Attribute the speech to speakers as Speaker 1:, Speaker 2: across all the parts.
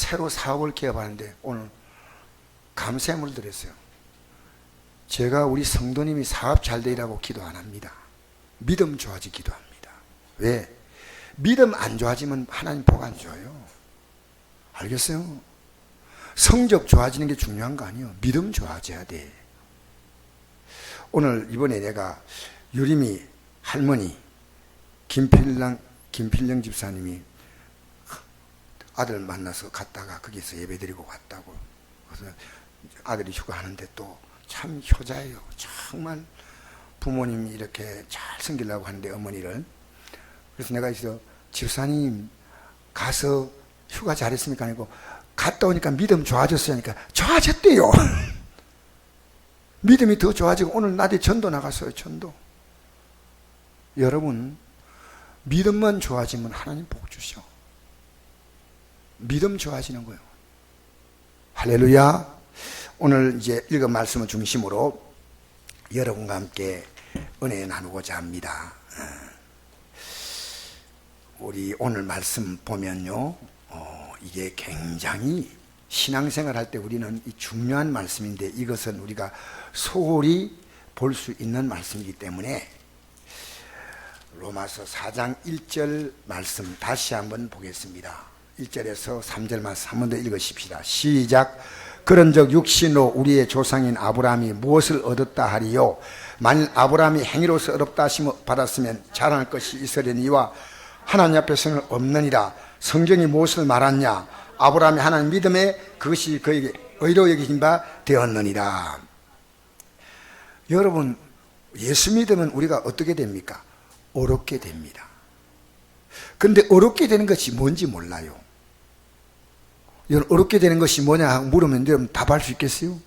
Speaker 1: 새로 사업을 개업하는데 오늘 감사함을 드렸어요. 제가 우리 성도님이 사업 잘 되라고 기도 안 합니다. 믿음 좋아지 기도합니다. 왜? 믿음 안 좋아지면 하나님 복 안 줘요. 알겠어요? 성적 좋아지는 게 중요한 거 아니에요. 믿음 좋아져야 돼. 오늘 이번에 내가 유림이 할머니 김필령 집사님이 아들 만나서 갔다가 거기서 예배드리고 왔다고. 그래서 아들이 휴가하는데 또 참 효자예요. 정말 부모님이 이렇게 잘 섬기려고 하는데 어머니를. 그래서 내가 있어 집사님 가서 휴가 잘했습니까? 아니고 갔다 오니까 믿음 좋아졌어요. 하니까 좋아졌대요. 믿음이 더 좋아지고 오늘 낮에 전도 나갔어요. 전도. 여러분 믿음만 좋아지면 하나님 복 주셔. 믿음 좋아지는 거예요. 할렐루야. 오늘 이제 읽은 말씀을 중심으로 여러분과 함께 은혜 나누고자 합니다. 우리 오늘 말씀 보면요, 이게 굉장히 신앙생활 할 때 우리는 이 중요한 말씀인데 이것은 우리가 소홀히 볼 수 있는 말씀이기 때문에 로마서 4장 1절 말씀 다시 한번 보겠습니다. 1절에서 3절 말씀 한 번 더 읽으십시다. 시작. 그런즉 육신으로 우리의 조상인 아브라함이 무엇을 얻었다 하리요? 만일 아브라함이 행위로서 얻었다 하심을 받았으면 자랑할 것이 있으려니와 하나님 앞에서는 없느니라. 성경이 무엇을 말하냐? 아브라함이 하나님 믿음에 그것이 그에게 의로 여기신 바 되었느니라. 여러분 예수 믿으면 우리가 어떻게 됩니까? 어렵게 됩니다. 그런데 어렵게 되는 것이 뭔지 몰라요. 여러분 어렵게 되는 것이 뭐냐 물으면 여러분 답할 수 있겠어요?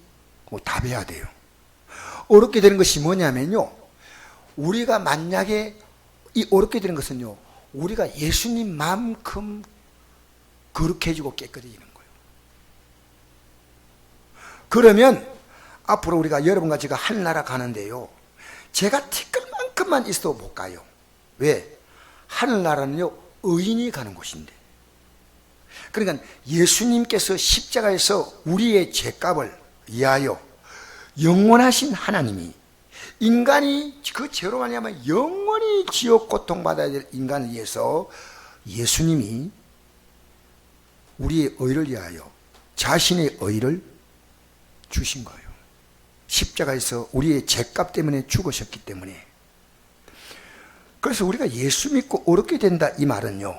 Speaker 1: 답해야 돼요. 어렵게 되는 것이 뭐냐면요, 우리가 만약에 이 어렵게 되는 것은요, 우리가 예수님만큼 거룩해지고 깨끗해지는 거예요. 그러면 앞으로 우리가 여러분과 제가 하늘나라 가는데요, 제가 티끌만큼만 있어도 못 가요. 왜? 하늘나라는요 의인이 가는 곳인데. 그러니까 예수님께서 십자가에서 우리의 죄값을 위하여 영원하신 하나님이 인간이 그 죄로 말미암아 영원히 지옥 고통받아야 될 인간을 위해서 예수님이 우리의 의를 위하여 자신의 의를 주신 거예요. 십자가에서 우리의 죄값 때문에 죽으셨기 때문에. 그래서 우리가 예수 믿고 어렵게 된다 이 말은요,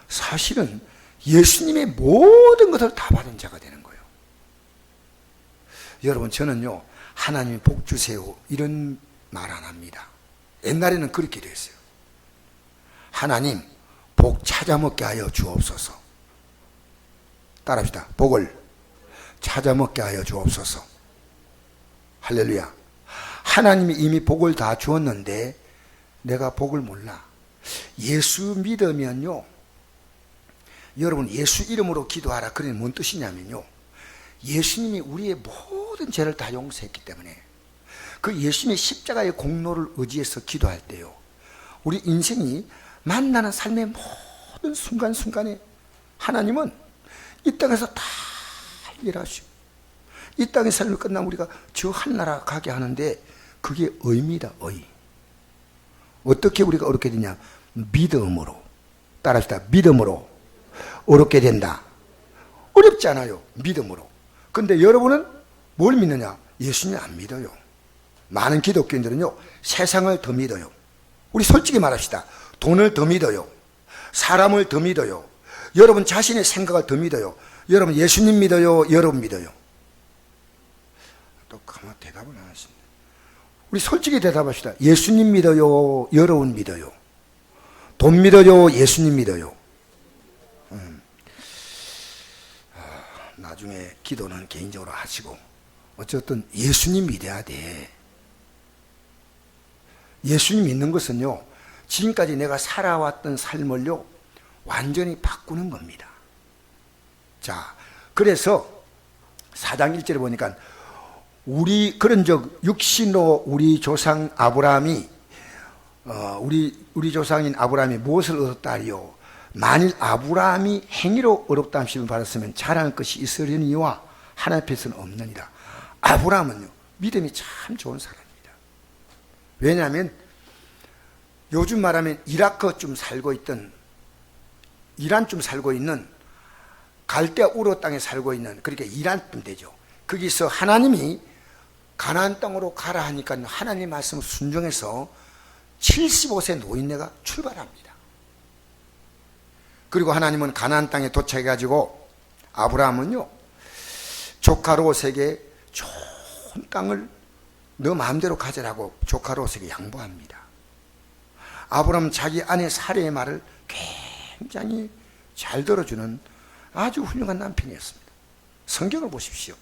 Speaker 1: 사실은 예수님의 모든 것을 다 받은 자가 되는 거예요. 여러분 저는요 하나님이 복 주세요 이런 말 안 합니다. 옛날에는 그렇게 됐어요. 하나님 복 찾아 먹게 하여 주옵소서. 따라합시다. 복을 찾아 먹게 하여 주옵소서. 할렐루야. 하나님이 이미 복을 다 주었는데 내가 복을 몰라. 예수 믿으면요, 여러분 예수 이름으로 기도하라. 그게 뭔 뜻이냐면요, 예수님이 우리의 모든 죄를 다 용서했기 때문에 그 예수님의 십자가의 공로를 의지해서 기도할 때요, 우리 인생이 만나는 삶의 모든 순간순간에 하나님은 이 땅에서 다 일하시고 이 땅의 삶을 끝나면 우리가 저 하늘나라 가게 하는데 그게 의입니다. 의. 어떻게 우리가 어렵게 되냐? 믿음으로. 따라합시다. 믿음으로 어렵게 된다. 어렵지 않아요. 믿음으로. 근데 여러분은 뭘 믿느냐? 예수님 안 믿어요. 많은 기독교인들은요 세상을 더 믿어요. 우리 솔직히 말합시다. 돈을 더 믿어요. 사람을 더 믿어요. 여러분 자신의 생각을 더 믿어요. 여러분 예수님 믿어요? 여러분 믿어요? 또 가만 대답을 안 하십니다. 우리 솔직히 대답합시다. 예수님 믿어요? 여러분 믿어요? 돈 믿어요? 예수님 믿어요? 나중에 기도는 개인적으로 하시고 어쨌든 예수님 믿어야 돼. 예수님 믿는 것은요 지금까지 내가 살아왔던 삶을요 완전히 바꾸는 겁니다. 자, 그래서 4장 1절에 보니까 그런즉 육신으로 우리 조상 아브라함이 우리 조상인 아브라함이 무엇을 얻었다 하리요? 만일 아브라함이 행위로 어렵다 함심을 받았으면 자랑할 것이 있으려니와 하나님 앞에서는 없느니라. 아브라함은요, 믿음이 참 좋은 사람입니다. 왜냐하면 요즘 말하면 이라크쯤 살고 있던, 이란쯤 살고 있는, 갈대 우르 땅에 살고 있는, 그러니까 이란쯤 되죠. 거기서 하나님이 가나안 땅으로 가라 하니까 하나님 말씀을 순종해서 75세 노인네가 출발합니다. 그리고 하나님은 가나안 땅에 도착해 가지고 아브라함은요, 조카 롯에게 좋은 땅을 너 마음대로 가져라고 조카 롯에게 양보합니다. 아브라함은 자기 아내 사례의 말을 굉장히 잘 들어주는 아주 훌륭한 남편이었습니다. 성경을 보십시오.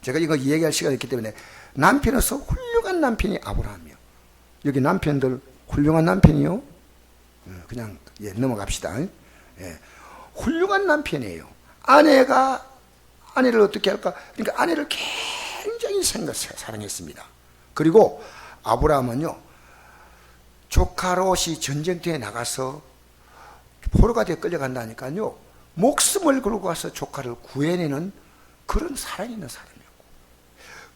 Speaker 1: 제가 이거 이야기할 시간이 있기 때문에 남편으로서 훌륭한 남편이 아브라함이요. 여기 남편들 훌륭한 남편이요? 그냥 넘어갑시다. 예. 훌륭한 남편이에요. 아내를 어떻게 할까? 그러니까 아내를 굉장히 사랑했습니다. 그리고 아브라함은요, 조카 롯이 전쟁터에 나가서 포로가 되어 끌려간다니까요, 목숨을 걸고 가서 조카를 구해내는 그런 사랑이 있는 사람이었고,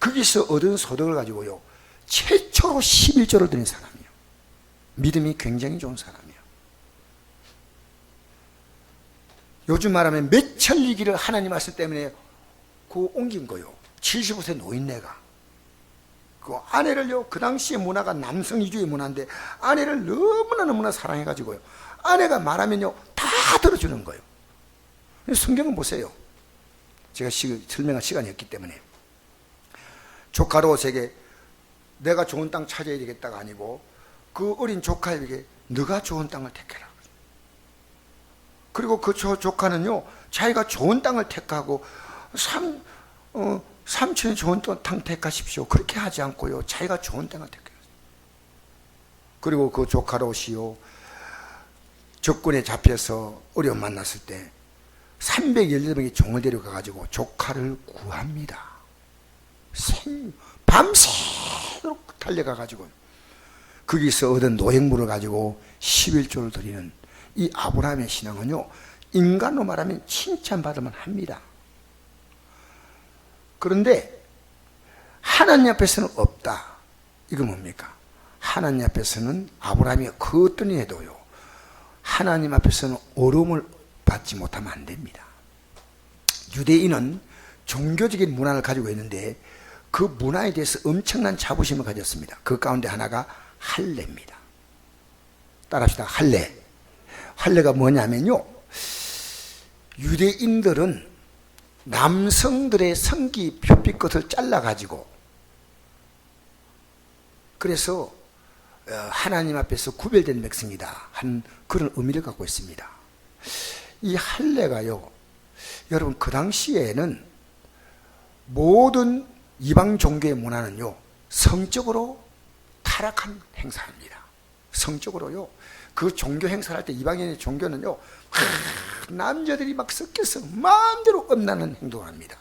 Speaker 1: 거기서 얻은 소득을 가지고요, 최초로 11조를 드린 사람이에요. 믿음이 굉장히 좋은 사람이에요. 요즘 말하면 매천리기를 하나님 말씀 때문에 옮긴 거요. 75세 노인네가 그 아내를요, 그 당시의 문화가 남성 위주의 문화인데 아내를 너무나 사랑해가지고요, 아내가 말하면요 다 들어주는 거예요. 성경은 보세요. 제가 설명할 시간이 없기 때문에, 조카 롯에게 내가 좋은 땅 찾아야 되겠다가 아니고 그 어린 조카에게 너가 좋은 땅을 택해라. 그리고 그 조카는요, 자기가 좋은 땅을 택하고 삼촌이 좋은 땅 택하십시오. 그렇게 하지 않고요, 자기가 좋은 땅을 택해요. 그리고 그 조카 롯이요, 적군에 잡혀서 어려움 만났을 때 318명의 종을 데려가가지고 조카를 구합니다. 밤새도록 달려가가지고 거기서 얻은 노획물을 가지고 11조를 드리는 이 아브라함의 신앙은요, 인간으로 말하면 칭찬받으면 합니다. 그런데 하나님 앞에서는 없다. 이거 뭡니까? 하나님 앞에서는 아브라함이 그 어떤 일 해도요, 하나님 앞에서는 어려움을 받지 못하면 안 됩니다. 유대인은 종교적인 문화를 가지고 있는데 그 문화에 대해서 엄청난 자부심을 가졌습니다. 그 가운데 하나가 할례입니다. 따라합시다. 할례. 할례가 뭐냐면요, 유대인들은 남성들의 성기 표피 끝을 잘라가지고, 그래서 하나님 앞에서 구별된 백성이다 한 그런 의미를 갖고 있습니다. 이 할례가요, 여러분 그 당시에는 모든 이방 종교의 문화는요, 성적으로 타락한 행사입니다. 성적으로요, 그 종교 행사를 할 때 이방인의 종교는요, 남자들이 막 섞여서 마음대로 엄나는 행동을 합니다.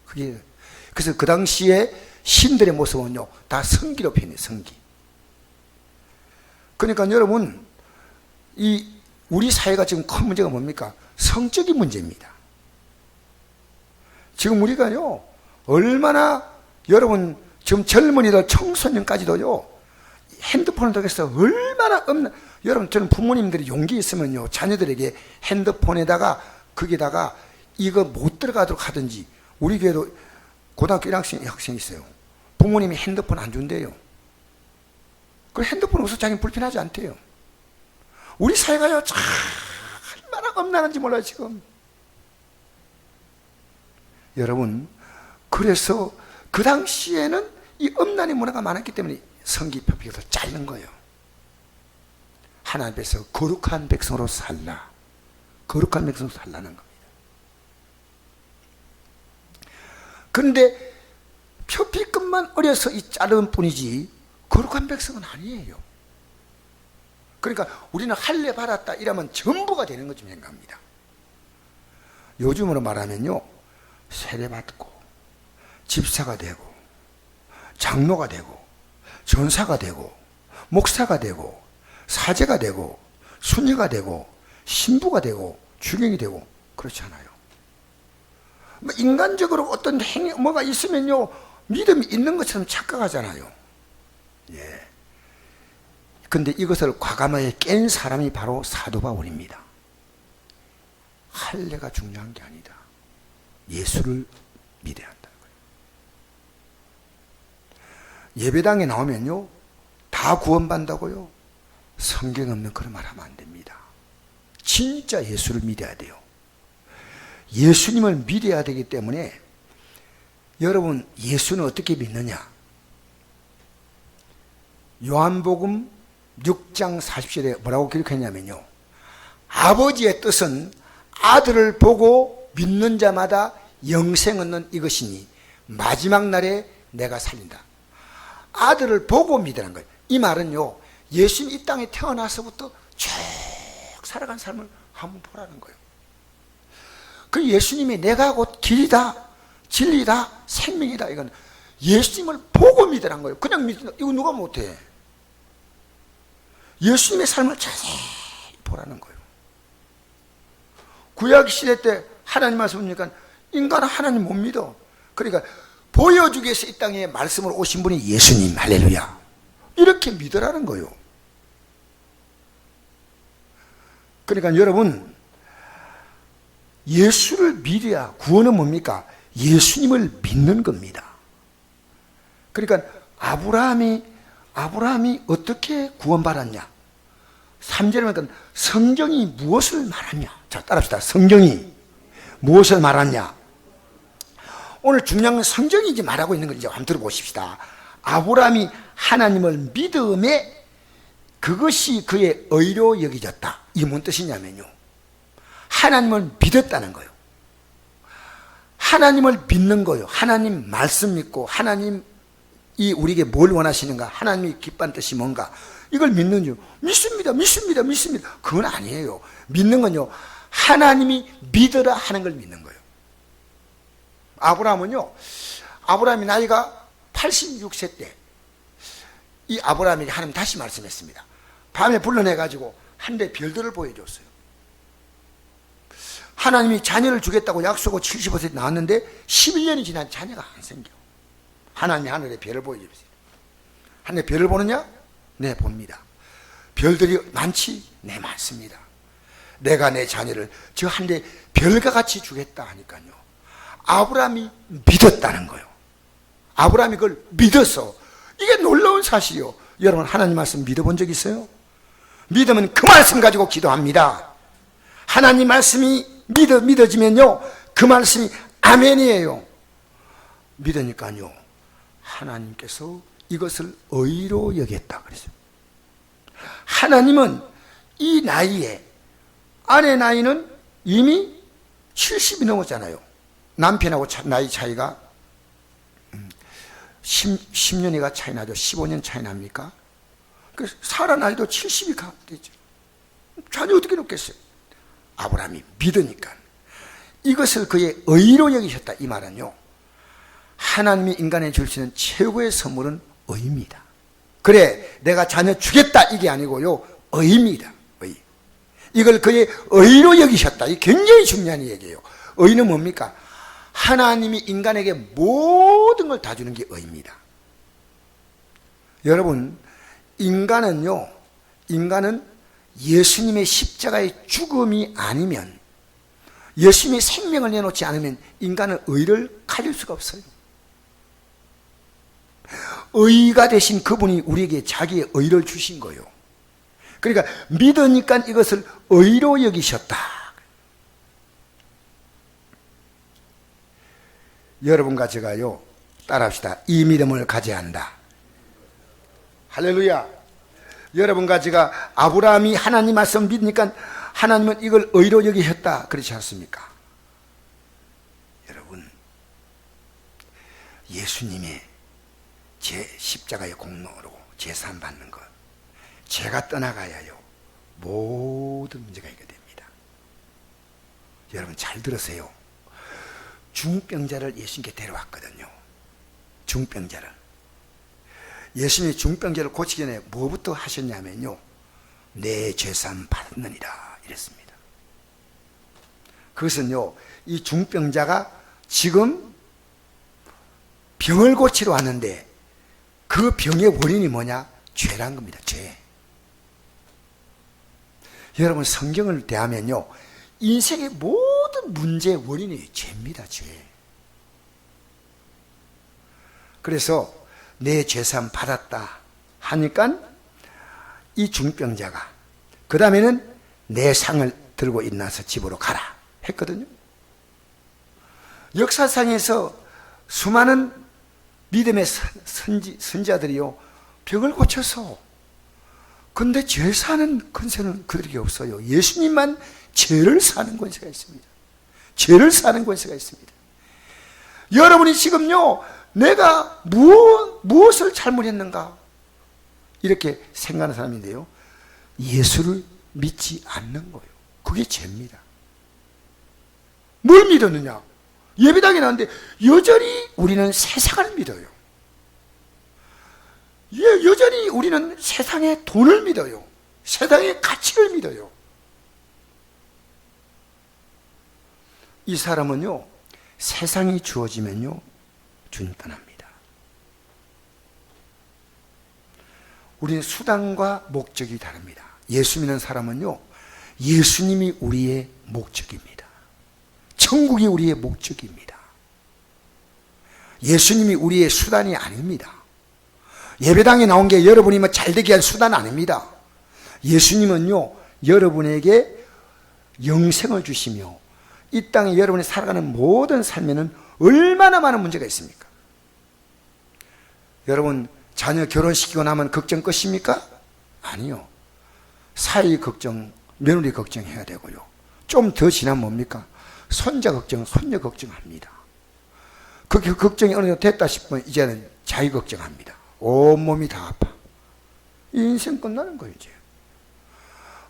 Speaker 1: 그래서 그 당시에 신들의 모습은요, 다 성기로 표현해요. 성기. 그러니까 여러분, 우리 사회가 지금 큰 문제가 뭡니까? 성적인 문제입니다. 지금 우리가요, 얼마나 여러분 지금 젊은이들 청소년까지도요, 핸드폰을 통해서 얼마나 여러분, 저는 부모님들이 용기 있으면요, 자녀들에게 핸드폰에다가 거기다가 이거 못 들어가도록 하든지, 우리 교회도 고등학교 1학년 학생이 있어요. 부모님이 핸드폰 안 준대요. 그 핸드폰 없어서 자기는 불편하지 않대요. 우리 사회가요, 얼마나 엄난한지 몰라요 지금. 여러분, 그래서 그 당시에는 이 엄난의 문화가 많았기 때문에 성기 표피가 자른 거예요. 하나님 앞에서 거룩한 백성으로 살라. 거룩한 백성으로 살라는 겁니다. 그런데 표피끝만 어려서 이 자른 뿐이지 거룩한 백성은 아니에요. 그러니까 우리는 할례 받았다 이러면 전부가 되는 것좀 생각합니다. 요즘으로 말하면요, 세례 받고 집사가 되고 장로가 되고 전사가 되고 목사가 되고 사제가 되고 수녀가 되고 신부가 되고 주경이 되고 그렇지 않아요. 뭐 인간적으로 어떤 행위 뭐가 있으면요 믿음이 있는 것처럼 착각하잖아요. 예. 근데 이것을 과감하게 깬 사람이 바로 사도 바울입니다. 할례가 중요한 게 아니다. 예수를 믿어야 한다는 거예요. 예배당에 나오면요 다 구원받는다고요? 성경 없는 그런 말 하면 안 됩니다. 진짜 예수를 믿어야 돼요. 예수님을 믿어야 되기 때문에 여러분 예수는 어떻게 믿느냐? 요한복음 6장 40절에 뭐라고 기록했냐면요 아버지의 뜻은 아들을 보고 믿는 자마다 영생 얻는 이것이니 마지막 날에 내가 살린다. 아들을 보고 믿으라는 거예요. 이 말은요 예수님 이 땅에 태어나서부터 쭉 살아간 삶을 한번 보라는 거예요. 그 예수님이 내가 곧 길이다 진리다 생명이다. 이건 예수님을 보고 믿으라는 거예요. 그냥 믿는다 이거 누가 못해. 예수님의 삶을 자세히 보라는 거예요. 구약시대 때 하나님 말씀 보니까 인간은 하나님 못 믿어. 그러니까 보여주기 위해서 이 땅에 말씀으로 오신 분이 예수님. 할렐루야. 이렇게 믿으라는 거예요. 그러니까 여러분 예수를 믿어야 구원은 뭡니까? 예수님을 믿는 겁니다. 그러니까 아브라함이 어떻게 구원받았냐? 3절에 보니까 성경이 무엇을 말하냐? 자, 따라합시다. 성경이 무엇을 말하냐? 오늘 중요한 건 성경이 말하고 있는 걸 이제 한번 들어보십시다. 아브라함이 하나님을 믿음에 그것이 그의 의로 여겨졌다. 이게 뭔 뜻이냐면요. 하나님을 믿었다는 거예요. 하나님을 믿는 거예요. 하나님 말씀 믿고 하나님이 우리에게 뭘 원하시는가? 하나님이 기뻐하는 뜻이 뭔가? 이걸 믿는 줄 믿습니다. 그건 아니에요. 믿는 건요. 하나님이 믿으라 하는 걸 믿는 거예요. 아브라함이 나이가 86세 때 이 아브라함에게 하나님 다시 말씀했습니다. 밤에 불러내가지고 하늘의 별들을 보여줬어요. 하나님이 자녀를 주겠다고 약속하고 75세 나왔는데 11년이 지난 자녀가 안 생겨. 하나님이 하늘의 별을 보여주세요. 하늘의 별을 보느냐? 네, 봅니다. 별들이 많지? 네, 많습니다. 내가 내 자녀를 저 하늘의 별과 같이 주겠다 하니까요. 아브라함이 믿었다는 거예요. 아브라함이 그걸 믿어서 이게 놀라운 사실이요. 여러분 하나님 말씀 믿어본 적 있어요? 믿으면 그 말씀 가지고 기도합니다. 하나님 말씀이 믿어지면요 그 말씀이 아멘이에요. 믿으니까요 하나님께서 이것을 의로 여겼다 그랬어요. 하나님은 이 나이에 아내 나이는 이미 70이 넘었잖아요. 남편하고 나이 차이가 10년이가 차이 나죠. 15년 차이 납니까? 사라 나이도 70이 되죠. 자녀 어떻게 놓겠어요? 아브라함이 믿으니까 이것을 그의 의로 여기셨다. 이 말은요 하나님이 인간에 줄 수 있는 최고의 선물은 의입니다. 그래 내가 자녀 주겠다 이게 아니고요 의입니다. 의. 이걸 그의 의로 여기셨다. 이게 굉장히 중요한 얘기예요. 의는 뭡니까? 하나님이 인간에게 모든 걸 다 주는 게 의입니다. 여러분 인간은 예수님의 십자가의 죽음이 아니면 예수님의 생명을 내놓지 않으면 인간은 의를 가질 수가 없어요. 의가 되신 그분이 우리에게 자기의 의를 주신 거예요. 그러니까 믿으니까 이것을 의로 여기셨다. 여러분과 제가요 따라합시다. 이 믿음을 가져야 한다. 할렐루야. 여러분과 제가 아브라함이 하나님 말씀 믿으니까 하나님은 이걸 의로 여기셨다 그렇지 않습니까? 여러분 예수님의 제 십자가의 공로로 제산 받는 것 제가 떠나가야요 모든 문제가 해결됩니다. 여러분 잘 들으세요. 중병자를 예수님께 데려왔거든요. 중병자를. 예수님이 중병자를 고치기 전에 뭐부터 하셨냐면요 내 죄산 받느니라 이랬습니다. 그것은요, 이 중병자가 지금 병을 고치러 왔는데 그 병의 원인이 뭐냐? 죄란 겁니다. 죄. 여러분, 성경을 대하면요, 인생의 모든 문제의 원인이 죄입니다. 죄. 그래서 내 죄산 받았다 하니까 이 중병자가 그 다음에는 내 상을 들고 일어나서 집으로 가라 했거든요. 역사상에서 수많은 믿음의 선지자들이요, 병을 고쳐서, 근데 죄 사는 권세는 그들에게 없어요. 예수님만 죄를 사는 권세가 있습니다. 죄를 사는 권세가 있습니다. 여러분이 지금요, 내가 무엇을 잘못했는가 이렇게 생각하는 사람인데요, 예수를 믿지 않는 거예요. 그게 죄입니다. 뭘 믿었느냐? 예배당에 나왔는데 여전히 우리는 세상을 믿어요. 여전히 우리는 세상의 돈을 믿어요. 세상의 가치를 믿어요. 이 사람은요, 세상이 주어지면요, 주님 떠납니다. 우리는 수단과 목적이 다릅니다. 예수 믿는 사람은요, 예수님이 우리의 목적입니다. 천국이 우리의 목적입니다. 예수님이 우리의 수단이 아닙니다. 예배당에 나온 게 여러분이 뭐 잘되게 할 수단 아닙니다. 예수님은요, 여러분에게 영생을 주시며 이 땅에 여러분이 살아가는 모든 삶에는 얼마나 많은 문제가 있습니까? 여러분, 자녀 결혼시키고 나면 걱정 끝입니까? 아니요. 사위 걱정, 며느리 걱정해야 되고요. 좀 더 지나면 뭡니까? 손자 걱정, 손녀 걱정합니다. 그 걱정이 어느 정도 됐다 싶으면 이제는 자기 걱정합니다. 온몸이 다 아파. 인생 끝나는 거예요, 이제.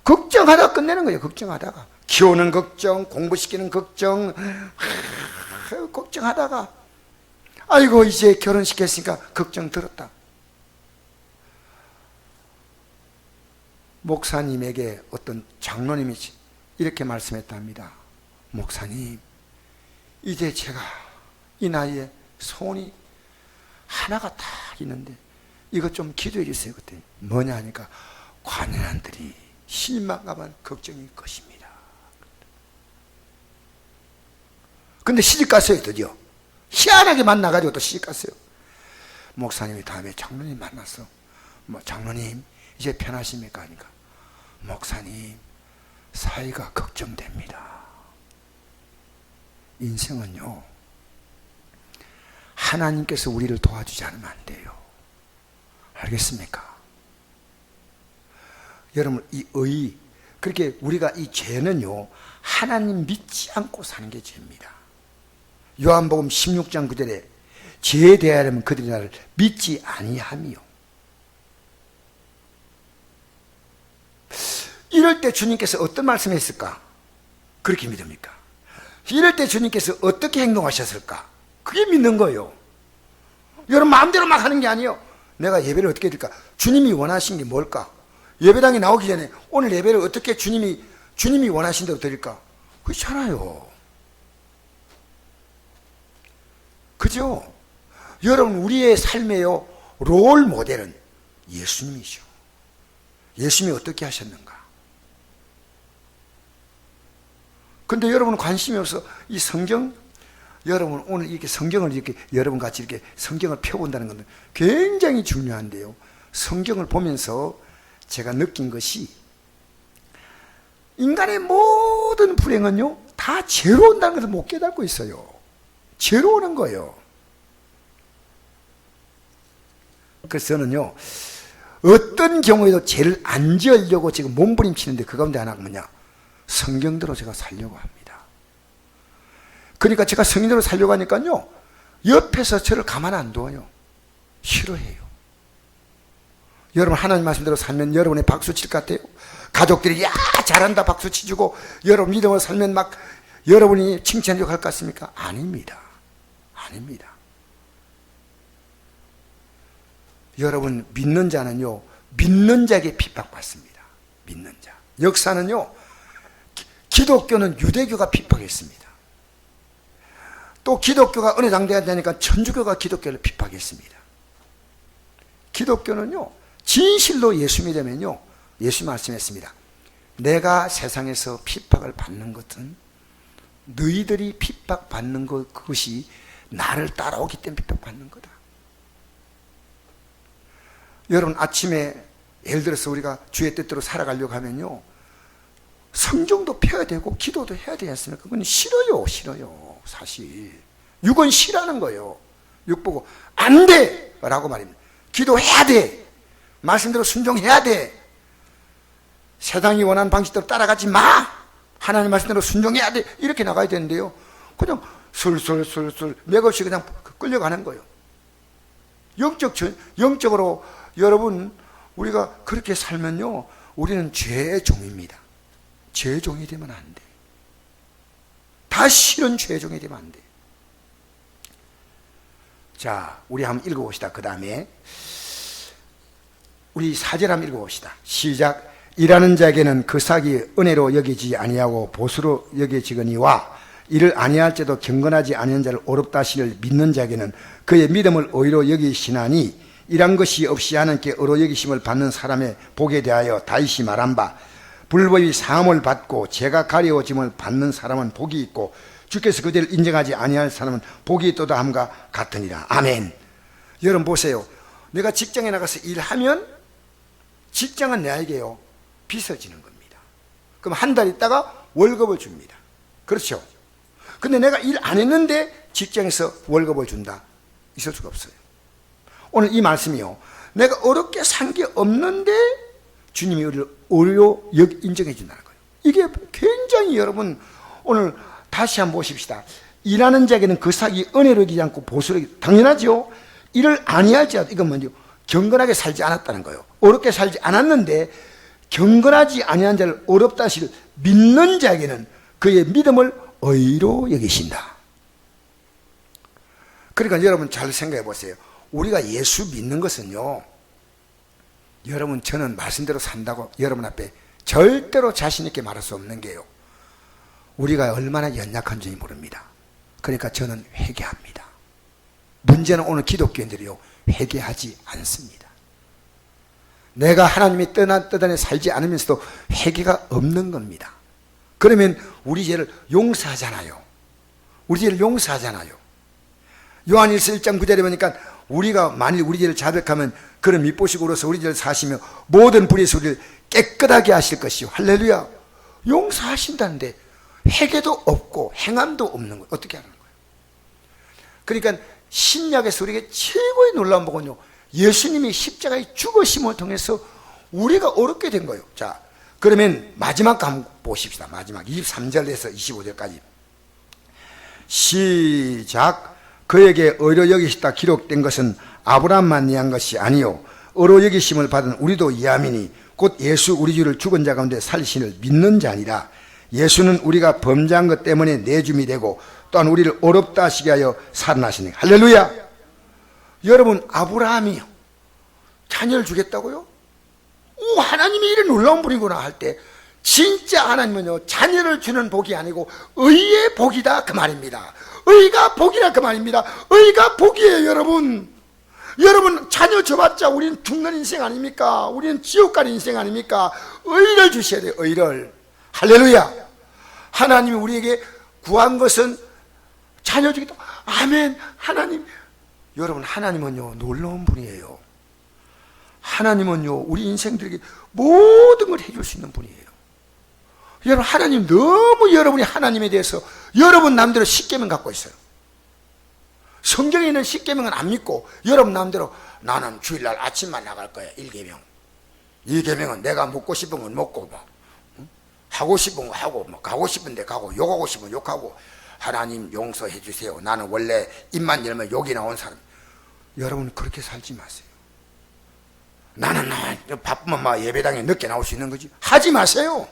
Speaker 1: 걱정하다가 끝내는 거예요, 걱정하다가. 키우는 걱정, 공부시키는 걱정, 걱정하다가, 아이고, 이제 결혼시켰으니까 걱정 들었다. 목사님에게 어떤 장로님이 이렇게 말씀했답니다. 목사님, 이제 제가 이 나이에 소원이 하나가 다 있는데 이것 좀 기도해 주세요. 그때 뭐냐 하니까 관연한들이 실망가만 걱정일 것입니다. 근데 시집갔어요. 드디어 희한하게 만나가지고 또 시집갔어요. 목사님이 다음에 장로님 만났어. 뭐 장로님 이제 편하십니까? 하니까 목사님 사이가 걱정됩니다. 인생은요, 하나님께서 우리를 도와주지 않으면 안 돼요. 알겠습니까? 여러분, 이 그렇게 우리가 이 죄는요, 하나님 믿지 않고 사는 게 죄입니다. 요한복음 16장 9절에 죄에 대하여는 그들이 나를 믿지 아니함이요. 이럴 때 주님께서 어떤 말씀을 했을까? 그렇게 믿습니까? 이럴 때 주님께서 어떻게 행동하셨을까? 그게 믿는 거예요. 여러분 마음대로 막 하는 게 아니에요. 내가 예배를 어떻게 드릴까? 주님이 원하신 게 뭘까? 예배당에 나오기 전에 오늘 예배를 어떻게 주님이 원하신 대로 드릴까? 그렇잖아요. 그죠? 여러분, 우리의 삶에요, 롤 모델은 예수님이죠. 예수님이 어떻게 하셨는가? 근데 여러분은 관심이 없어. 이 성경, 여러분 오늘 이렇게 성경을 이렇게 여러분 같이 이렇게 성경을 펴본다는 것은 굉장히 중요한데요. 성경을 보면서 제가 느낀 것이 인간의 모든 불행은요, 다 죄로 온다는 것을 못 깨닫고 있어요. 죄로 오는 거예요. 그래서 저는요, 어떤 경우에도 죄를 안 지으려고 지금 몸부림치는데 그 가운데 하나가 뭐냐? 성경대로 제가 살려고 합니다. 그러니까 제가 성경대로 살려고 하니까요, 옆에서 저를 가만 안 둬요. 싫어해요. 여러분 하나님 말씀대로 살면 여러분의 박수 칠 것 같아요? 가족들이 야 잘한다 박수 치주고 여러분 믿음으로 살면 막 여러분이 칭찬하려고 할 것 같습니까? 아닙니다. 아닙니다. 여러분 믿는 자는요, 믿는 자에게 핍박받습니다. 믿는 자. 역사는요, 기독교는 유대교가 핍박했습니다. 또 기독교가 어느 단계가 되니까 천주교가 기독교를 핍박했습니다. 기독교는요, 진실로 예수 믿으면요, 예수 말씀했습니다. 내가 세상에서 핍박을 받는 것은 너희들이 핍박받는 것, 그것이 나를 따라오기 때문에 핍박받는 거다. 여러분, 아침에 예를 들어서 우리가 주의 뜻대로 살아가려고 하면요, 성경도 펴야 되고 기도도 해야 되지 않습니까? 그건 싫어요. 사실 육은 싫어하는 거예요. 육 보고 안 돼! 라고 말입니다. 기도해야 돼. 말씀대로 순종해야 돼. 세상이 원하는 방식대로 따라가지 마. 하나님 말씀대로 순종해야 돼. 이렇게 나가야 되는데요, 그냥 술술 맥없이 그냥 끌려가는 거예요. 영적으로 여러분, 우리가 그렇게 살면요, 우리는 죄의 종입니다. 죄의 종이 되면 안 돼. 다 싫은 죄의 종이 되면 안 돼. 자, 우리 한번 읽어봅시다. 그 다음에 우리 4절 한번 읽어봅시다. 시작. 일하는 자에게는 그 삭이 은혜로 여기지 아니하고 보수로 여겨지거니와 이를 아니할지도 경건하지 아니한 자를 어렵다 하시를 믿는 자에게는 그의 믿음을 의로 여기시나니 일한 것이 없이 하나님께 의로 여기심을 받는 사람의 복에 대하여 다윗이 말한 바 불법이 사함을 받고 죄가 가려워짐을 받는 사람은 복이 있고 주께서 그들을 인정하지 아니할 사람은 복이 있도다 함과 같으니라. 아멘. 여러분 보세요. 내가 직장에 나가서 일하면 직장은 나에게요, 빚을 지는 겁니다. 그럼 한 달 있다가 월급을 줍니다. 그렇죠? 근데 내가 일 안 했는데 직장에서 월급을 준다? 있을 수가 없어요. 오늘 이 말씀이요, 내가 어렵게 산 게 없는데 주님이 우리를 의로 인정해 준다는 거예요. 이게 굉장히 여러분, 오늘 다시 한번 보십시다. 일하는 자에게는 그 삭이 은혜로 여기지 않고 보수로 여기지, 당연하죠. 일을 아니할지라도, 이건 뭐죠? 경건하게 살지 않았다는 거예요. 어렵게 살지 않았는데 경건하지 아니한 자를 어렵다 하시를 믿는 자에게는 그의 믿음을 의로 여기신다. 그러니까 여러분 잘 생각해 보세요. 우리가 예수 믿는 것은요, 여러분, 저는 말씀대로 산다고 여러분 앞에 절대로 자신 있게 말할 수 없는 게요, 우리가 얼마나 연약한지 모릅니다. 그러니까 저는 회개합니다. 문제는 오늘 기독교인들이요, 회개하지 않습니다. 내가 하나님이 떠난 살지 않으면서도 회개가 없는 겁니다. 그러면 우리 죄를 용서하잖아요. 우리 죄를 용서하잖아요. 요한일서 1장 9절에 보니까 우리가 만일 우리 죄를 자백하면 그런 미보시고로서 우리 죄를 사시며 모든 불의에서 우리를 깨끗하게 하실 것이요. 할렐루야. 용서하신다는데 회개도 없고 행함도 없는 거예요. 어떻게 하는 거예요? 그러니까 신약에서 우리에게 최고의 놀라운 복은요, 예수님이 십자가의 죽으심을 통해서 우리가 어렵게 된 거예요. 자, 그러면 마지막 한번 보십시다. 마지막 23절에서 25절까지 시작. 그에게 의로 여기시다 기록된 것은 아브라함만 이해한 것이 아니요 의로 여기심을 받은 우리도 이함이니 곧 예수 우리 주를 죽은 자 가운데 살리신을 믿는 자니라. 예수는 우리가 범죄한 것 때문에 내줌이 되고 또한 우리를 어렵다 하시게 하여 살아나시니. 할렐루야. 여러분, 아브라함이요, 자녀를 주겠다고요? 오, 하나님이 이런 놀라운 분이구나 할 때 진짜 하나님은요, 자녀를 주는 복이 아니고 의의 복이다 그 말입니다. 의가 복이라 그 말입니다. 의가 복이에요. 여러분, 여러분 자녀 줘봤자 우리는 죽는 인생 아닙니까? 우리는 지옥 가는 인생 아닙니까? 의를 주셔야 돼요. 의를. 할렐루야. 하나님이 우리에게 구한 것은 자녀 주겠다. 아멘. 하나님, 여러분, 하나님은요 놀라운 분이에요. 하나님은요 우리 인생들에게 모든 걸 해줄 수 있는 분이에요. 여러분, 하나님 너무 여러분이 하나님에 대해서 여러분 남대로 십계명 갖고 있어요. 성경에 있는 십계명은 안 믿고 여러분 남대로 나는 주일날 아침만 나갈 거야. 1계명. 2계명은 내가 먹고 싶은 건 먹고 뭐 하고 싶은 거 하고 뭐 가고 싶은 데 가고 욕하고 싶으면 욕하고 하나님 용서해 주세요. 나는 원래 입만 열면 욕이 나온 사람. 여러분 그렇게 살지 마세요. 나는 바쁘면 막 예배당에 늦게 나올 수 있는 거지. 하지 마세요.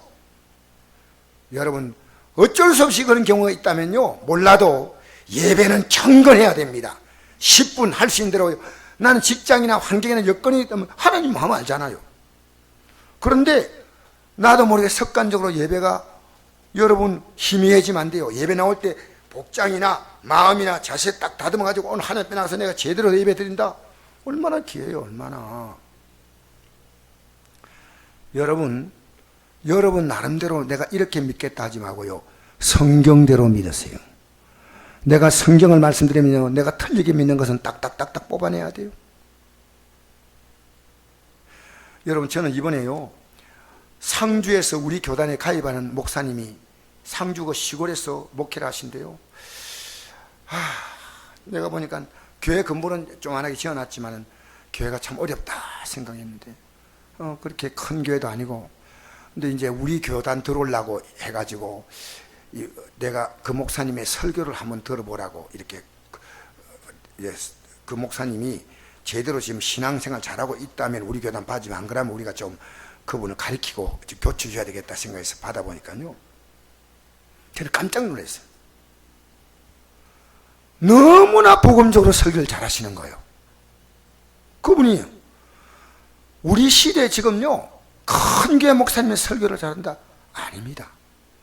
Speaker 1: 여러분 어쩔 수 없이 그런 경우가 있다면요, 몰라도 예배는 경건해야 됩니다. 10분 할 수 있는 대로. 나는 직장이나 환경이나 여건이 있다면 하나님 마음 알잖아요. 그런데 나도 모르게 습관적으로 예배가 여러분 희미해지면 안 돼요. 예배 나올 때 복장이나 마음이나 자세 딱 다듬어가지고 오늘 하나님 앞에 나가서 내가 제대로 예배 드린다. 얼마나 기회예요, 얼마나. 여러분 나름대로 내가 이렇게 믿겠다 하지 말고요. 성경대로 믿으세요. 내가 성경을 말씀드리면요, 내가 틀리게 믿는 것은 딱딱딱딱 뽑아내야 돼요. 여러분, 저는 이번에요, 상주에서 우리 교단에 가입하는 목사님이 상주 시골에서 목회를 하신대요. 내가 보니까 교회 근본은 조그만하게 지어놨지만 교회가 참 어렵다 생각했는데, 그렇게 큰 교회도 아니고, 근데 이제 우리 교단 들어오려고 해가지고 내가 그 목사님의 설교를 한번 들어보라고 이렇게, 그 목사님이 제대로 지금 신앙생활 잘하고 있다면 우리 교단 빠지면, 안 그러면 우리가 좀 그분을 가르치고 교체해줘야 되겠다 생각해서 받아보니까요, 저는 깜짝 놀랐어요. 너무나 복음적으로 설교를 잘하시는 거예요. 그분이 우리 시대에 지금요, 큰 교회 목사님의 설교를 잘한다? 아닙니다.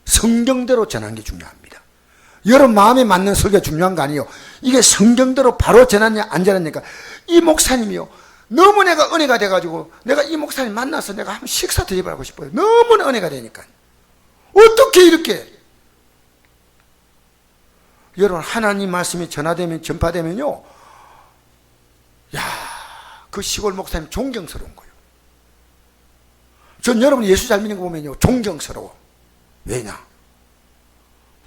Speaker 1: 성경대로 전하는 게 중요합니다. 여러분 마음에 맞는 설교가 중요한 거 아니에요. 이게 성경대로 바로 전하냐 안 전하냐니까. 이 목사님이요, 너무 내가 은혜가 돼가지고 내가 이 목사님 만나서 내가 한번 식사 드리고 싶어요. 너무 은혜가 되니까. 어떻게 이렇게. 여러분, 하나님 말씀이 전파되면요, 그 시골 목사님 존경스러운 거예요. 전 여러분 예수 잘 믿는 거 보면요, 존경스러워. 왜냐?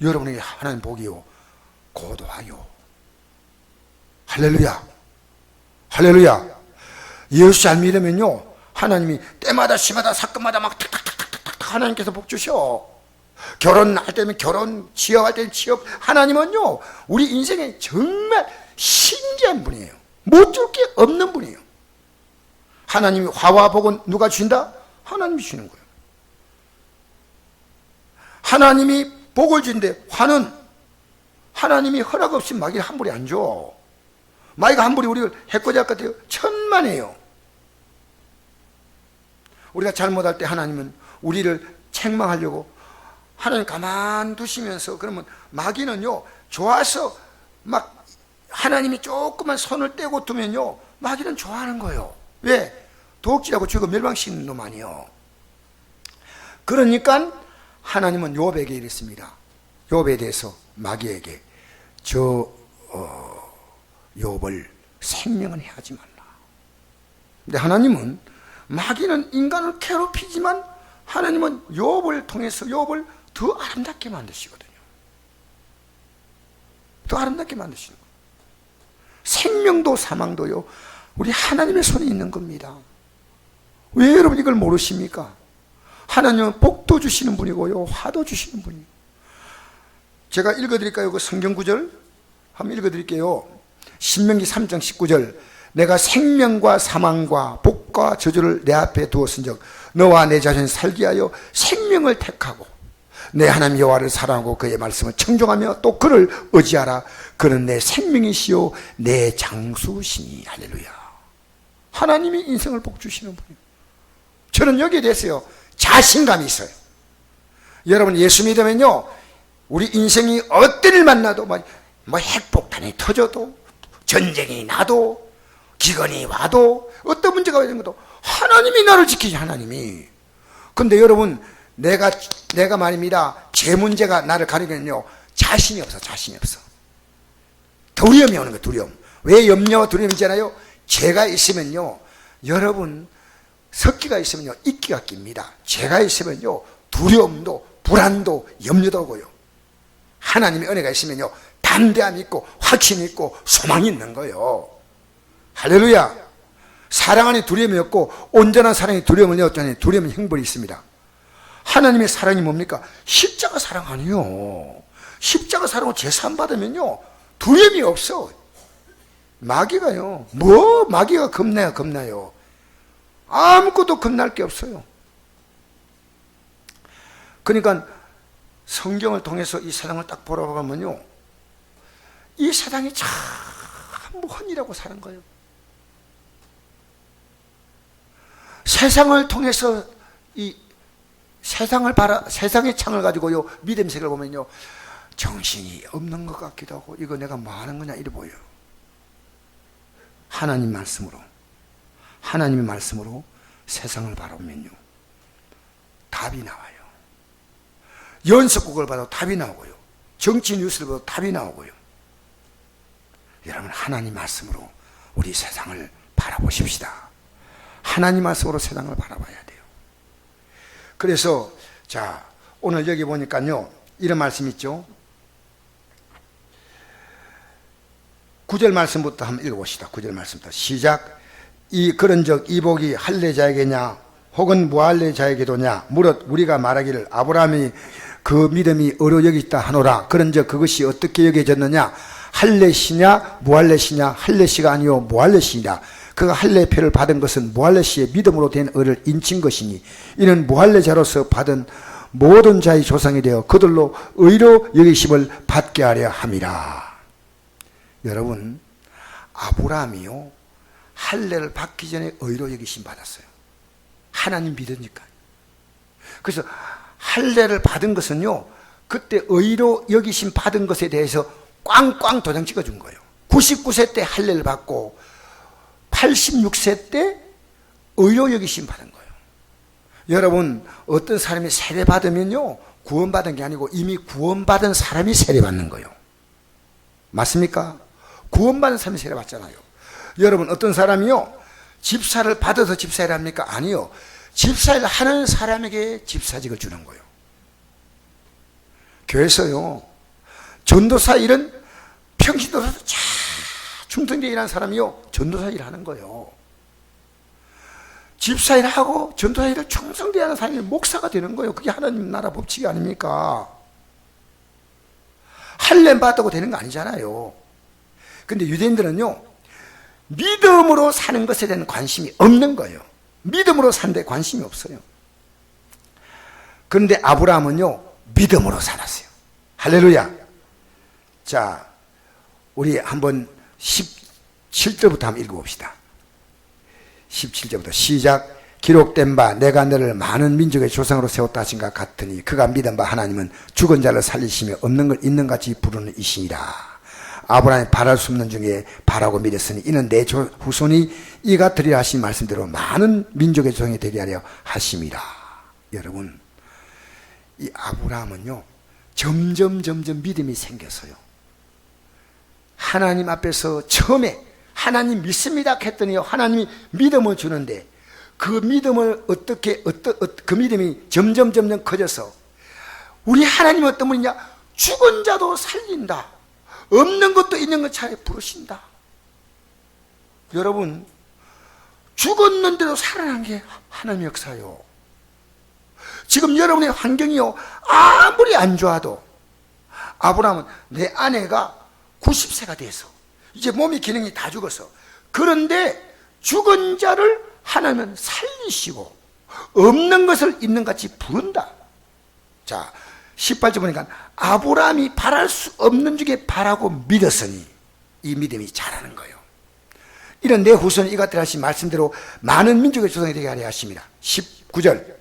Speaker 1: 여러분에게 하나님 복이요, 고도하요. 할렐루야. 할렐루야. 예수 잘 믿으면요, 하나님이 때마다 시마다 사건마다 막 탁탁탁탁탁 하나님께서 복 주셔. 결혼할 때면 결혼, 취업할 때는 취업. 하나님은요, 우리 인생에 정말 신기한 분이에요. 못 줄 게 없는 분이에요. 하나님이 화와 복은 누가 주신다? 하나님이 주시는 거예요. 하나님이 복을 주는데 화는 하나님이 허락 없이 마귀를 함부로 안 줘. 마귀가 함부로 우리를 해코지 할 것 같아요. 천만에요. 우리가 잘못할 때 하나님은 우리를 책망하려고 하나님 가만 두시면서, 그러면 마귀는요, 좋아서 막 하나님이 조금만 손을 떼고 두면요, 마귀는 좋아하는 거예요. 왜? 도둑질하고 죽어 멸망시키는 놈 아니에요. 그러니까 하나님은 욥에게 이랬습니다. 욥에 대해서 마귀에게 욥을 생명은 해하지 말라. 근데 하나님은, 마귀는 인간을 괴롭히지만 하나님은 욥을 통해서 욥을 더 아름답게 만드시거든요. 더 아름답게 만드시는 거예요. 생명도 사망도요, 우리 하나님의 손에 있는 겁니다. 왜 여러분 이걸 모르십니까? 하나님은 복도 주시는 분이고요, 화도 주시는 분이에요. 제가 읽어드릴까요? 그 성경 구절 한번 읽어드릴게요. 신명기 3장 19절. 내가 생명과 사망과 복과 저주를 내 앞에 두었은즉 너와 내 자신이 살게 하여 생명을 택하고 내 하나님 여호와를 사랑하고 그의 말씀을 청종하며 또 그를 의지하라. 그는 내 생명이시요 내 장수시니. 할렐루야. 하나님이 인생을 복 주시는 분이에요. 저는 여기에 대해서요, 자신감이 있어요. 여러분 예수 믿으면요, 우리 인생이 어떤 일 만나도 뭐 핵폭탄이 터져도, 전쟁이 나도, 기근이 와도, 어떤 문제가 있는 것도 하나님이 나를 지키지. 하나님이. 근데 여러분, 내가 말입니다, 제 문제가 나를 가리면요, 자신이 없어. 두려움이 오는 거예요. 두려움. 왜 염려와 두려움이 있잖아요. 죄가 있으면요, 여러분, 섞기가 있으면요, 이끼가 낍니다. 죄가 있으면요, 두려움도 불안도 염려도 오고요. 하나님의 은혜가 있으면요, 담대함이 있고 확신이 있고 소망이 있는 거예요. 할렐루야. 사랑 안에 두려움이 없고 온전한 사랑이 두려움을 내었더니 두려움은 형벌이 있습니다. 하나님의 사랑이 뭡니까? 십자가 사랑 아니요. 십자가 사랑으로 제산 받으면요, 두려움이 없어. 마귀가요, 마귀가 겁나요. 아무것도 겁날 게 없어요. 그러니까 성경을 통해서 이 세상을 딱 보러가면요, 이 세상이 참 헌이라고 사는 거예요. 세상을 통해서 이 세상의 창을 가지고요, 믿음색을 보면요, 정신이 없는 것 같기도 하고, 이거 내가 뭐 하는 거냐, 이래 보여요. 하나님의 말씀으로 세상을 바라보면요, 답이 나와요. 연속국을 봐도 답이 나오고요. 정치 뉴스를 봐도 답이 나오고요. 여러분, 하나님 말씀으로 우리 세상을 바라보십시다. 하나님 말씀으로 세상을 바라봐야 돼요. 그래서 자, 오늘 여기 보니까요, 이런 말씀 있죠. 9절 말씀부터 한번 읽어봅시다. 9절 말씀부터 시작. 그런즉 이 복이 할례자에게냐 혹은 무할례자에게도냐 무릇 우리가 말하기를 아브라함이 그 믿음이 의로 여기있다 하노라. 그런즉 그것이 어떻게 여겨졌느냐? 할례시냐 무할례시냐? 할례시가 아니요 무할례시냐. 그가 할례표를 받은 것은 무할례시의 믿음으로 된 의를 인친 것이니 이는 무할례자로서 받은 모든 자의 조상이 되어 그들로 의로 여기심을 받게 하려 함이라. 여러분, 아브라함이요, 할례를 받기 전에 의로 여기심 받았어요. 하나님 믿으니까. 그래서 할례를 받은 것은요, 그때 의로 여기심 받은 것에 대해서 꽝꽝 도장 찍어준 거예요. 99세 때 할례를 받고 86세 때 의로 여기심 받은 거예요. 여러분, 어떤 사람이 세례 받으면요, 구원받은 게 아니고 이미 구원받은 사람이 세례 받는 거예요. 맞습니까? 구원받은 사람이 세례 받잖아요. 여러분, 어떤 사람이요, 집사를 받아서 집사를 합니까? 아니요. 집사를 하는 사람에게 집사직을 주는 거예요. 교회에서요, 전도사 일은 평신도사도 충성되게 일하는 사람이요, 전도사 일을 하는 거예요. 집사 일하고 전도사 일을 충성되게 하는 사람이 목사가 되는 거예요. 그게 하나님 나라 법칙이 아닙니까? 할례 받다고 되는 거 아니잖아요. 근데 유대인들은요, 믿음으로 사는 것에 대한 관심이 없는 거예요. 믿음으로 사는데 관심이 없어요. 그런데 아브라함은요, 믿음으로 살았어요. 할렐루야. 자, 우리 한번 17절부터 한번 읽어봅시다. 17절부터 시작. 기록된 바 내가 너를 많은 민족의 조상으로 세웠다 하신 것 같으니 그가 믿은 바 하나님은 죽은 자를 살리시며 없는 걸 있는 같이 부르는 이시니라. 아브라함이 바랄 수 없는 중에 바라고 믿었으니 이는 내 후손이 이가 드리라 하신 말씀대로 많은 민족의 조상이 되게 하려 하심이라. 여러분, 이 아브라함은요, 점점 믿음이 생겼어요. 하나님 앞에서 처음에 하나님 믿습니다 했더니요, 하나님이 믿음을 주는데 그 믿음을 그 믿음이 점점 커져서 우리 하나님은 어떤 분이냐? 죽은 자도 살린다. 없는 것도 있는 것 차에 부르신다. 여러분, 죽었는데도 살아난 게 하나님의 역사요. 지금 여러분의 환경이요, 아무리 안 좋아도 아브라함은 내 아내가 90세가 돼서 이제 몸의 기능이 다 죽어서, 그런데 죽은 자를 하나님은 살리시고 없는 것을 있는 같이 부른다. 자, 18절 보니까 아브라함이 바랄 수 없는 중에 바라고 믿었으니 이 믿음이 자라는 거예요. 이런 내 후손이 이같으라 하신 말씀대로 많은 민족의 조상이 되게 하려 하십니다. 19절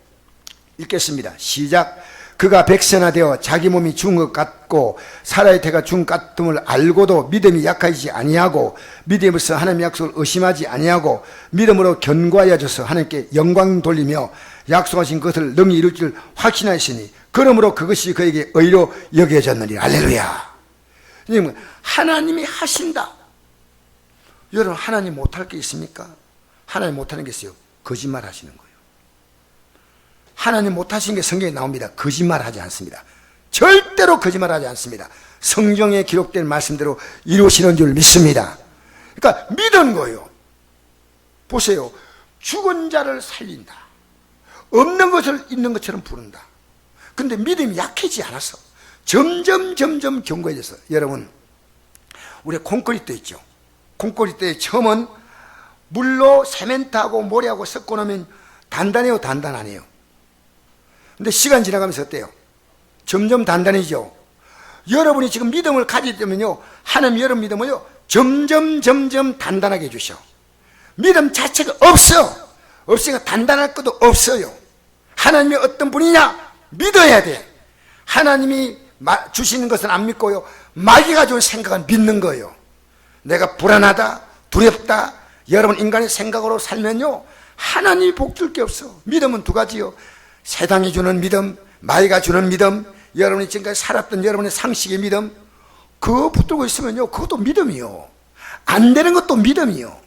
Speaker 1: 읽겠습니다. 시작. 그가 백세나 되어 자기 몸이 죽은 것 같고 사라의 태가 죽은 것 같음을 알고도 믿음이 약하지 아니하고 믿음으로써 하나님의 약속을 의심하지 아니하고 믿음으로 견고하여져서 하나님께 영광 돌리며 약속하신 것을 능히 이룰 줄 확신하시니 그러므로 그것이 그에게 의로 여겨졌느니. 할렐루야. 하나님이 하신다. 여러분, 하나님 못할 게 있습니까? 하나님 못하는 게 있어요. 거짓말 하시는 거예요. 하나님 못하신 게 성경에 나옵니다. 거짓말하지 않습니다. 절대로 거짓말하지 않습니다. 성경에 기록된 말씀대로 이루시는 줄 믿습니다. 그러니까 믿은 거예요. 보세요. 죽은 자를 살린다. 없는 것을 있는 것처럼 부른다. 근데 믿음이 약해지지 않았어. 점점 견고해져서. 여러분, 우리 콘크리트 있죠. 콘크리트에 처음은 물로 세멘트하고 모래하고 섞고 나면 단단해요, 단단 아니에요? 근데 시간 지나가면서 어때요? 점점 단단해지죠. 여러분이 지금 믿음을 가지려면요, 하나님 여러분 믿음을요, 점점 단단하게 해주셔. 믿음 자체가 없어. 없으니까 단단할 것도 없어요. 하나님이 어떤 분이냐? 믿어야 돼. 하나님이 주시는 것은 안 믿고요, 마귀가 준 생각은 믿는 거예요. 내가 불안하다, 두렵다, 여러분 인간의 생각으로 살면요, 하나님이 복 줄 게 없어. 믿음은 두 가지요. 세상이 주는 믿음, 마귀가 주는 믿음, 여러분이 지금까지 살았던 여러분의 상식의 믿음, 그거 붙들고 있으면요, 그것도 믿음이요. 안 되는 것도 믿음이요.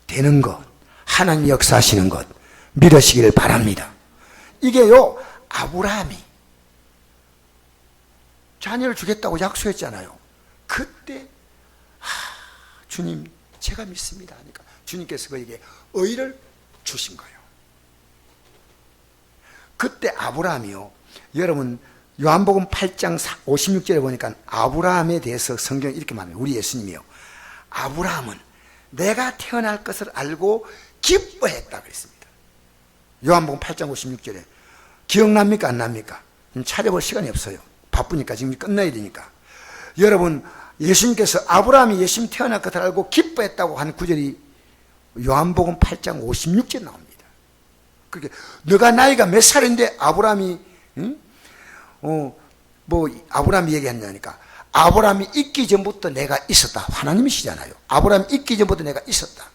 Speaker 1: 되는 것, 하나님 역사하시는 것 믿으시기를 바랍니다. 이게요, 아브라함이 자녀를 주겠다고 약속했잖아요. 그때 주님 제가 믿습니다 하니까 주님께서 그에게 의를 주신 거예요. 그때 아브라함이요, 여러분 요한복음 8장 56절에 보니까 아브라함에 대해서 성경이 이렇게 말해요. 우리 예수님이요, 아브라함은 내가 태어날 것을 알고 기뻐했다 그랬습니다. 요한복음 8장 56절에 기억납니까 안 납니까? 찾아볼 시간이 없어요. 바쁘니까 지금 끝나야 되니까. 여러분 예수님께서 아브라함이 예수님 태어날 것을 알고 기뻐했다고 한 구절이 요한복음 8장 56절에 나옵니다. 그렇게 너가 나이가 몇 살인데 아브라함이 아브라함이 얘기했냐니까, 아브라함이 있기 전부터 내가 있었다. 하나님이시잖아요. 아브라함이 있기 전부터 내가 있었다.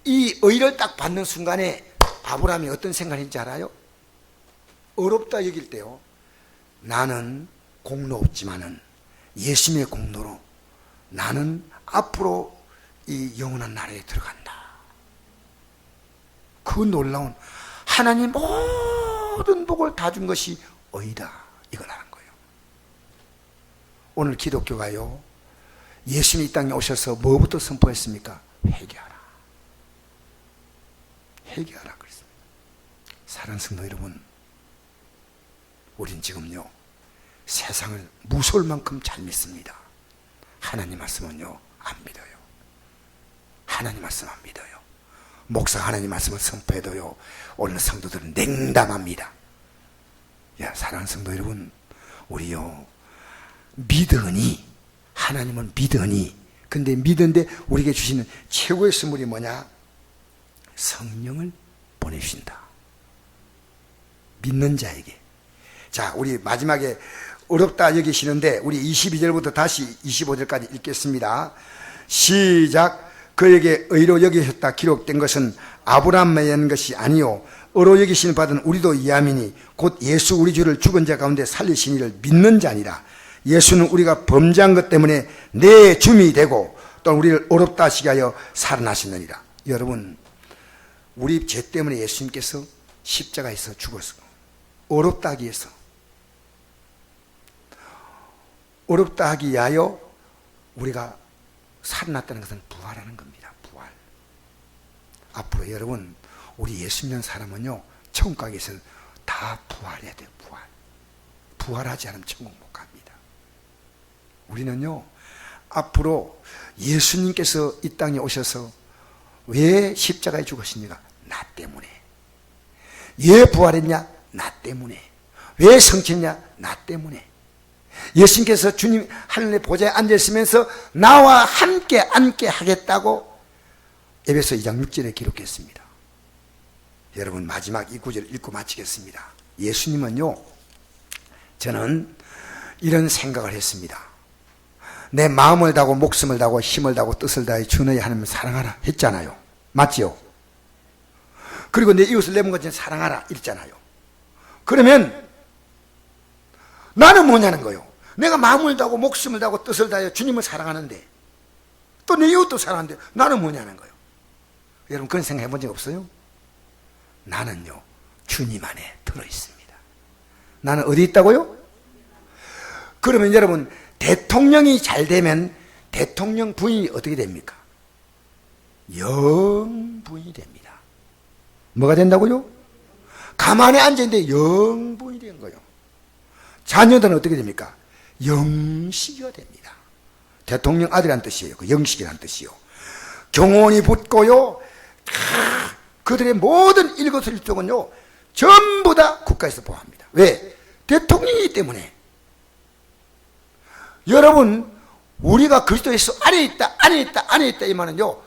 Speaker 1: 이 의를 딱 받는 순간에 아브라함이 어떤 생각인지 알아요? 어렵다 여길 때요, 나는 공로 없지만은 예수님의 공로로 나는 앞으로 이 영원한 나라에 들어간다. 그 놀라운 하나님 모든 복을 다 준 것이 의다, 이걸 하는 거예요. 오늘 기독교가요, 예수님이 이 땅에 오셔서 뭐부터 선포했습니까? 회개하라, 회개하라 그랬습니다. 사랑하는 성도 여러분, 우린 지금요 세상을 무서울 만큼 잘 믿습니다. 하나님 말씀은요 안 믿어요. 하나님 말씀 안 믿어요. 목사가 하나님 말씀을 선포해도요, 오늘 성도들은 냉담합니다. 야, 사랑하는 성도 여러분, 우리요 믿으니, 하나님은 믿으니, 근데 믿은데 우리에게 주시는 최고의 선물이 뭐냐? 성령을 보내주신다. 믿는 자에게. 자, 우리 마지막에 어렵다 여기시는데 우리 22절부터 다시 25절까지 읽겠습니다. 시작. 그에게 의로 여기셨다 기록된 것은 아브라함만 한 것이 아니요 의로 여기심을 받은 우리도 이함이니 곧 예수 우리 주를 죽은 자 가운데 살리신 이를 믿는 자니라. 예수는 우리가 범죄한 것 때문에 내 주민이 되고 또 우리를 어렵다 하시게 하여 살아나시느니라. 여러분, 우리 죄 때문에 예수님께서 십자가에서 죽었어. 어렵다 하기 위해서, 어렵다 하기 위하여 우리가 살아났다는 것은 부활하는 겁니다. 부활. 앞으로 여러분, 우리 예수 믿는 사람은요 천국 가기 위해서는 다 부활해야 돼요. 부활. 부활하지 않으면 천국 못 갑니다. 우리는요 앞으로 예수님께서 이 땅에 오셔서 왜 십자가에 죽으십니까? 나 때문에. 왜 부활했냐? 나 때문에. 왜 성취했냐? 나 때문에. 예수님께서 주님 하늘의 보좌에 앉아있으면서 나와 함께 앉게 하겠다고 에베소 2장 6절에 기록했습니다. 여러분, 마지막 이 구절을 읽고 마치겠습니다. 예수님은요, 저는 이런 생각을 했습니다. 내 마음을 다하고 목숨을 다하고 힘을 다하고 뜻을 다해 주 너희 하나님을 사랑하라 했잖아요. 맞지요? 그리고 내 이웃을 내 몸같이 사랑하라 이랬잖아요. 그러면 나는 뭐냐는 거예요. 내가 마음을 다하고 목숨을 다하고 뜻을 다해 주님을 사랑하는데 또 내 이웃도 사랑하는데 나는 뭐냐는 거예요. 여러분, 그런 생각 해본 적 없어요? 나는요 주님 안에 들어있습니다. 나는 어디 있다고요? 그러면 여러분, 대통령이 잘 되면 대통령 부인이 어떻게 됩니까? 영부인이 됩니다. 뭐가 된다고요? 가만히 앉아있는데 영부인이 된 거예요. 자녀들은 어떻게 됩니까? 영식이가 됩니다. 대통령 아들이란 뜻이에요. 그 영식이란 뜻이요. 경호원이 붙고요, 그들의 모든 일거수일투족은요 전부 다 국가에서 보호합니다. 왜? 대통령이기 때문에. 여러분, 우리가 그리스도에서 안에 있다, 안에 있다, 안에 있다 이 말은요,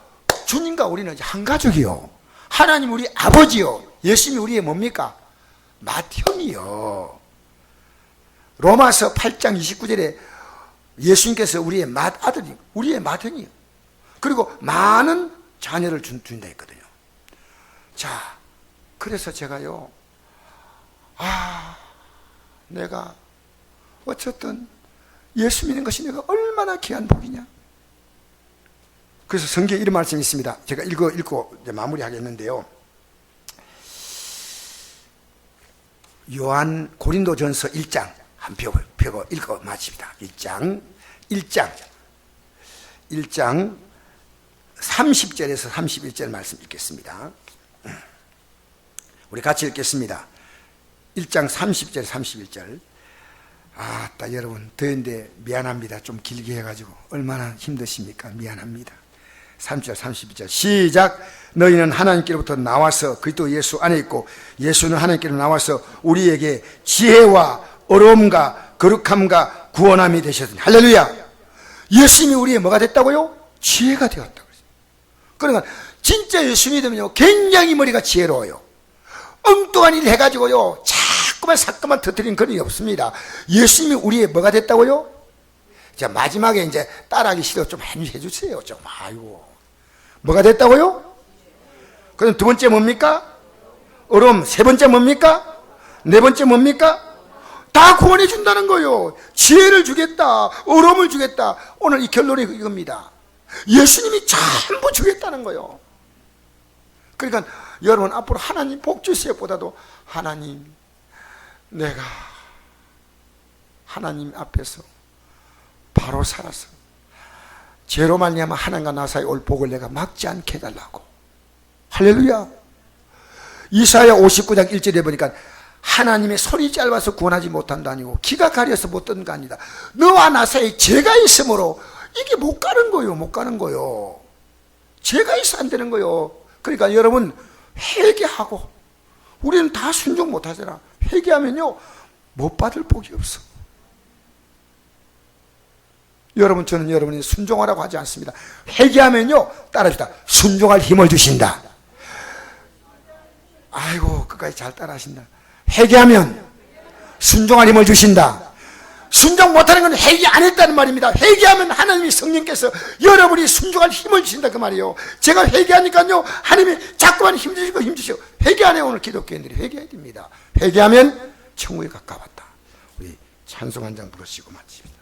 Speaker 1: 주님과 우리는 한 가족이요. 하나님 우리 아버지요. 예수님이 우리의 뭡니까? 맏형이요. 로마서 8장 29절에 예수님께서 우리의 맏아들이, 우리의 맏형이요. 그리고 많은 자녀를 준다 했거든요. 자, 그래서 제가요, 내가 어쨌든 예수 믿는 것이 내가 얼마나 귀한 복이냐. 그래서 성경에 이런 말씀이 있습니다. 제가 읽고 이제 마무리하겠는데요. 요한 고린도전서 1장 한 펴고 읽어 마칩니다. 1장 30절에서 31절 말씀 읽겠습니다. 우리 같이 읽겠습니다. 1장 30절 31절. 아따 여러분 더운데 미안합니다. 좀 길게 해가지고 얼마나 힘드십니까? 미안합니다. 3절 32절 시작. 너희는 하나님께로부터 나와서 그리스도 예수 안에 있고 예수는 하나님께로 나와서 우리에게 지혜와 어려움과 거룩함과 구원함이 되셨으니. 할렐루야. 예수님이 우리의 뭐가 됐다고요? 지혜가 되었다고. 그러니까 진짜 예수 믿으면요 굉장히 머리가 지혜로워요. 엉뚱한 일 해가지고요 자꾸만 사건만 터뜨리는 그런 일이 없습니다. 예수님이 우리의 뭐가 됐다고요? 자, 마지막에 이제 따라하기 싫어 좀 해주세요. 좀 아이고 뭐가 됐다고요? 그럼 두 번째 뭡니까? 어려움. 세 번째 뭡니까? 네 번째 뭡니까? 다 구원해 준다는 거예요. 지혜를 주겠다, 어려움을 주겠다. 오늘 이 결론이 이겁니다. 예수님이 전부 주겠다는 거예요. 그러니까 여러분 앞으로 하나님 복 주세요 보다도 하나님 내가 하나님 앞에서 바로 살아서 죄로 말미암아 하나님과 나 사이 올 복을 내가 막지 않게 해달라고. 할렐루야. 이사야 59장 1절에 보니까 하나님의 손이 짧아서 구원하지 못한다 아니고 귀가 가려서 못 듣는 거 아니다. 너와 나 사이에 죄가 있으므로 이게 못 가는 거요. 못 가는 거요. 죄가 있어 안 되는 거요. 그러니까 여러분 회개하고, 우리는 다 순종 못 하잖아. 회개하면요 못 받을 복이 없어. 여러분 저는 여러분이 순종하라고 하지 않습니다. 회개하면요 따라주다 순종할 힘을 주신다. 아이고 끝까지 잘 따라하신다. 회개하면 순종할 힘을 주신다. 순종 못하는 건 회개 안 했다는 말입니다. 회개하면 하나님이 성령께서 여러분이 순종할 힘을 주신다 그 말이에요. 제가 회개하니까요 하나님이 자꾸만 힘주시고 힘주시고. 회개 안 해요. 오늘 기독교인들이 회개해야 됩니다. 회개하면 천국에 가까웠다. 우리 찬송 한 장 부르시고 마칩니다.